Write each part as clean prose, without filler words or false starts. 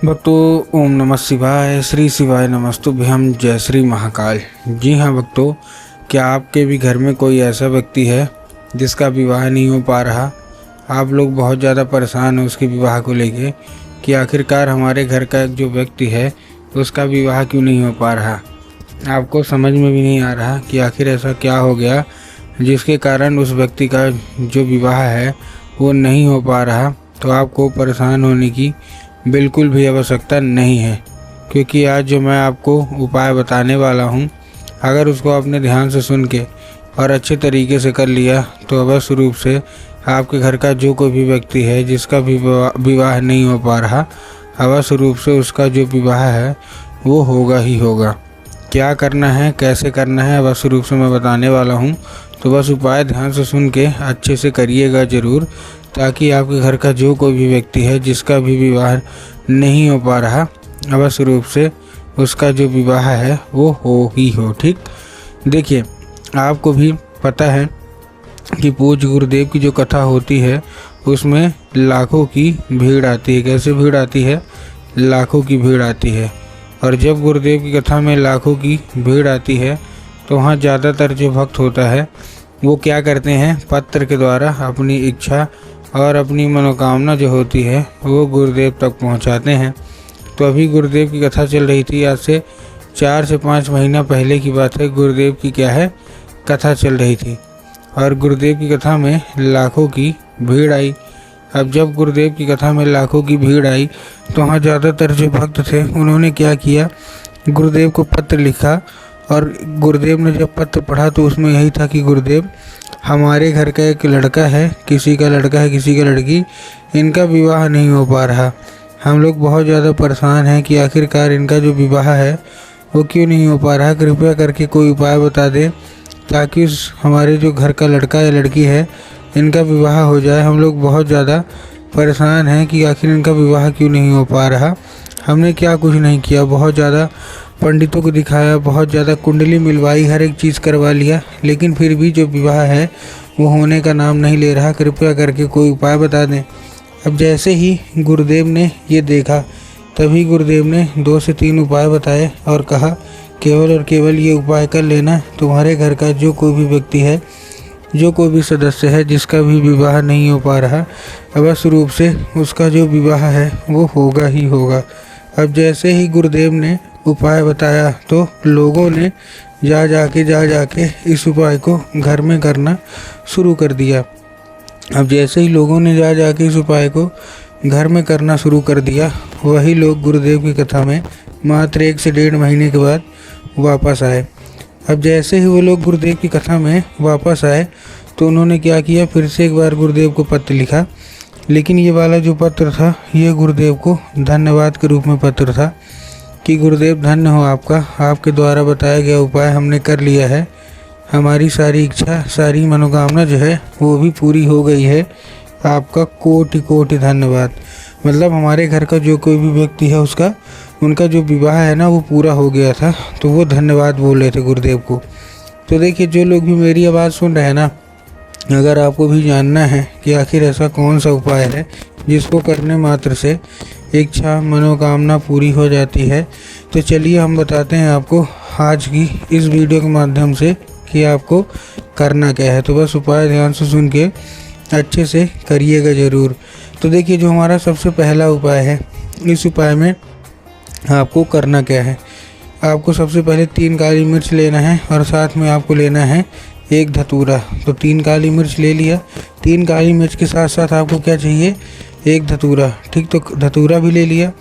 भक्तों, ओम नमः शिवाय, श्री शिवाय नमस्तुभ्यं, जय श्री महाकाल। जी हाँ भक्तों, क्या आपके भी घर में कोई ऐसा व्यक्ति है जिसका विवाह नहीं हो पा रहा? आप लोग बहुत ज़्यादा परेशान हैं उसके विवाह को लेके कि आखिरकार हमारे घर का जो व्यक्ति है उसका विवाह क्यों नहीं हो पा रहा। आपको समझ में भी नहीं आ रहा कि आखिर ऐसा क्या हो गया जिसके कारण उस व्यक्ति का जो विवाह है वो नहीं हो पा रहा। तो आपको परेशान होने की बिल्कुल भी आवश्यकता नहीं है, क्योंकि आज जो मैं आपको उपाय बताने वाला हूँ, अगर उसको आपने ध्यान से सुन के और अच्छे तरीके से कर लिया तो अवश्य रूप से आपके घर का जो कोई भी व्यक्ति है जिसका भी विवाह नहीं हो पा रहा, अवश्य रूप से उसका जो विवाह है वो होगा ही होगा। क्या करना है, कैसे करना है, अवश्य रूप से मैं बताने वाला हूँ। तो बस उपाय ध्यान से सुन के अच्छे से करिएगा ज़रूर, ताकि आपके घर का जो कोई भी व्यक्ति है जिसका भी विवाह नहीं हो पा रहा, अवश्य रूप से उसका जो विवाह है वो हो ही हो। ठीक, देखिए आपको भी पता है कि पूज्य गुरुदेव की जो कथा होती है उसमें लाखों की भीड़ आती है। कैसे भीड़ आती है? लाखों की भीड़ आती है। और जब गुरुदेव की कथा में लाखों की भीड़ आती है तो वहाँ ज़्यादातर जो भक्त होता है वो क्या करते हैं, पत्र के द्वारा अपनी इच्छा और अपनी मनोकामना जो होती है वो गुरुदेव तक पहुंचाते हैं। तो अभी गुरुदेव की कथा चल रही थी, आज से 4 से 5 महीना पहले की बात है। गुरुदेव की क्या है, कथा चल रही थी और गुरुदेव की कथा में लाखों की भीड़ आई। अब जब गुरुदेव की कथा में लाखों की भीड़ आई तो वहाँ ज़्यादातर जो भक्त थे उन्होंने क्या किया, गुरुदेव को पत्र लिखा। और गुरुदेव ने जब पत्र पढ़ा तो उसमें यही था कि गुरुदेव, हमारे घर का एक लड़का है, किसी का लड़का है, किसी का लड़की, इनका विवाह नहीं हो पा रहा। हम लोग बहुत ज़्यादा परेशान हैं कि आखिरकार इनका जो विवाह है वो क्यों नहीं हो पा रहा। कृपया करके कोई उपाय बता दें ताकि उस हमारे जो घर का लड़का या लड़की है इनका विवाह हो जाए। हम लोग बहुत ज़्यादा परेशान हैं कि आखिर इनका विवाह क्यों नहीं हो पा रहा। हमने क्या कुछ नहीं किया, बहुत ज़्यादा पंडितों को दिखाया, बहुत ज़्यादा कुंडली मिलवाई, हर एक चीज़ करवा लिया, लेकिन फिर भी जो विवाह है वो होने का नाम नहीं ले रहा। कृपया करके कोई उपाय बता दें। अब जैसे ही गुरुदेव ने ये देखा तभी गुरुदेव ने 2 से 3 उपाय बताए और कहा, केवल और केवल ये उपाय कर लेना, तुम्हारे घर का जो कोई भी व्यक्ति है, जो कोई भी सदस्य है जिसका भी विवाह नहीं हो पा रहा, अवश्य रूप से उसका जो विवाह है वो होगा ही होगा। अब जैसे ही गुरुदेव ने उपाय बताया तो लोगों ने जा जाके इस उपाय को घर में करना शुरू कर दिया। अब जैसे ही लोगों ने जा जाके इस उपाय को घर में करना शुरू कर दिया, वही लोग गुरुदेव की कथा में मात्र 1 से 1.5 महीने के बाद वापस आए। अब जैसे ही वो लोग गुरुदेव की कथा में वापस आए तो उन्होंने क्या किया, फिर से एक बार गुरुदेव को पत्र लिखा। लेकिन ये वाला जो पत्र था ये गुरुदेव को धन्यवाद के रूप में पत्र था कि गुरुदेव धन्य हो आपका, आपके द्वारा बताया गया उपाय हमने कर लिया है, हमारी सारी इच्छा, सारी मनोकामना जो है वो भी पूरी हो गई है, आपका कोटि कोटि धन्यवाद। मतलब हमारे घर का जो कोई भी व्यक्ति है उनका जो विवाह है ना वो पूरा हो गया था, तो वो धन्यवाद बोल रहे थे गुरुदेव को। तो देखिए, जो लोग भी मेरी आवाज़ सुन रहे हैं ना, अगर आपको भी जानना है कि आखिर ऐसा कौन सा उपाय है जिसको करने मात्र से इच्छा मनोकामना पूरी हो जाती है, तो चलिए हम बताते हैं आपको आज की इस वीडियो के माध्यम से कि आपको करना क्या है। तो बस उपाय ध्यान से सुन के अच्छे से करिएगा ज़रूर। तो देखिए, जो हमारा सबसे पहला उपाय है, इस उपाय में आपको करना क्या है, आपको सबसे पहले 3 काली मिर्च लेना है और साथ में आपको लेना है 1 धतूरा। तो 3 काली मिर्च ले लिया, 3 काली मिर्च के साथ साथ आपको क्या चाहिए, 1 धतूरा। ठीक, तो धतूरा भी ले लिया।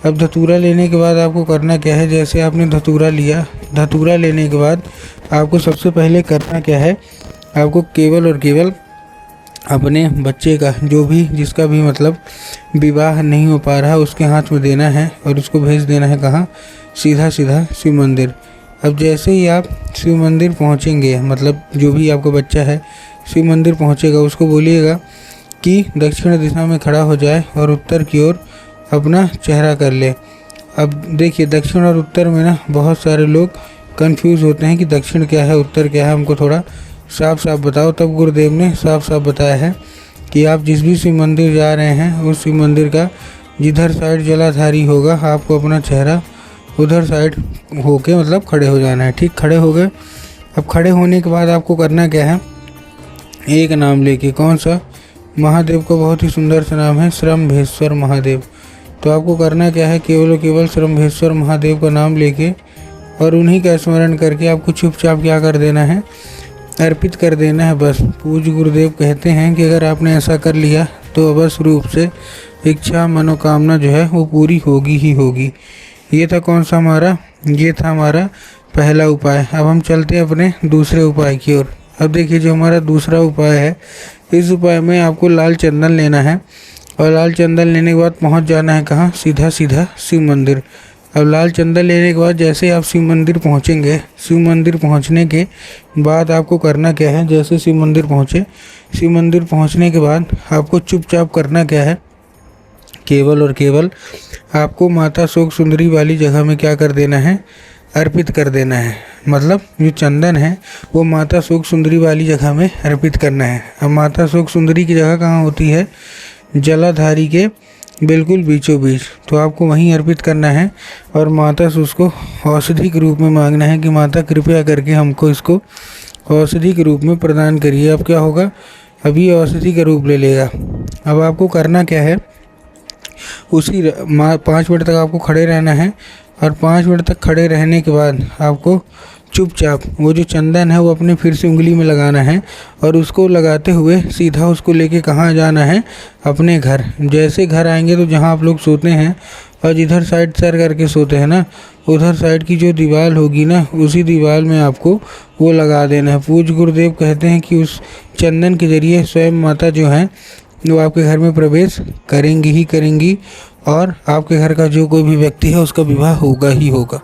अब धतूरा लेने के बाद आपको करना क्या है, जैसे आपने धतूरा लिया, धतूरा लेने के बाद आपको सबसे पहले करना क्या है, आपको केवल और केवल अपने बच्चे का जो भी जिसका भी मतलब विवाह नहीं हो पा रहा उसके हाथ में देना है और उसको भेज देना है कहाँ, सीधा शिव मंदिर। अब जैसे ही आप शिव मंदिर पहुँचेंगे, मतलब जो भी आपका बच्चा है शिव मंदिर पहुँचेगा, उसको बोलिएगा कि दक्षिण दिशा में खड़ा हो जाए और उत्तर की ओर अपना चेहरा कर ले। अब देखिए, दक्षिण और उत्तर में ना बहुत सारे लोग कंफ्यूज होते हैं कि दक्षिण क्या है उत्तर क्या है, हमको थोड़ा साफ साफ बताओ। तब गुरुदेव ने साफ साफ बताया है कि आप जिस भी शिव मंदिर जा रहे हैं उस शिव मंदिर का जिधर साइड जलाधारी होगा आपको अपना चेहरा उधर साइड होके मतलब खड़े हो जाना है। ठीक, खड़े हो गए। अब खड़े होने के बाद आपको करना क्या है, एक नाम लेके, कौन सा, महादेव का बहुत ही सुंदर सा नाम है श्रम्भेश्वर महादेव। तो आपको करना क्या है, केवल और केवल श्रम्भेश्वर महादेव का नाम लेके और उन्हीं का स्मरण करके आपको चुपचाप क्या कर देना है, अर्पित कर देना है बस। पूज्य गुरुदेव कहते हैं कि अगर आपने ऐसा कर लिया तो अवश्य रूप से इच्छा मनोकामना जो है वो पूरी होगी ही होगी। ये था कौन सा हमारा, ये था हमारा पहला उपाय। अब हम चलते हैं अपने दूसरे उपाय की ओर। अब देखिए जो हमारा दूसरा उपाय है, इस उपाय में आपको लाल चंदन लेना है और लाल चंदन लेने के बाद पहुंच जाना है कहाँ, सीधा सीधा शिव मंदिर। अब लाल चंदन लेने के बाद जैसे आप शिव मंदिर पहुंचेंगे, शिव मंदिर पहुंचने के बाद आपको करना क्या है, जैसे शिव मंदिर पहुंचे, शिव मंदिर पहुंचने के बाद आपको चुपचाप करना क्या है, केवल और केवल आपको माता शोक सुंदरी वाली जगह में क्या कर देना है, अर्पित कर देना है। मतलब जो चंदन है वो माता शोक सुंदरी वाली जगह में अर्पित करना है। अब माता शोक सुंदरी की जगह कहाँ होती है, जलाधारी के बिल्कुल बीचों बीच। तो आपको वहीं अर्पित करना है और माता से उसको औषधि के रूप में मांगना है कि माता कृपया करके हमको इसको औषधि के रूप में प्रदान करिए। अब क्या होगा, अभी औषधि का रूप ले लेगा। अब आपको करना क्या है, उसी 5 मिनट तक आपको खड़े रहना है और 5 मिनट तक खड़े रहने के बाद आपको चुपचाप वो जो चंदन है वो अपने फिर से उंगली में लगाना है और उसको लगाते हुए सीधा उसको लेके कहाँ जाना है, अपने घर। जैसे घर आएंगे तो जहाँ आप लोग सोते हैं और जिधर साइड सर करके सोते हैं ना, उधर साइड की जो दीवार होगी ना, उसी दीवार में आपको वो लगा देना है। पूज्य गुरुदेव कहते हैं कि उस चंदन के जरिए स्वयं माता जो हैं वो आपके घर में प्रवेश करेंगी ही करेंगी और आपके घर का जो कोई भी व्यक्ति है उसका विवाह होगा ही होगा।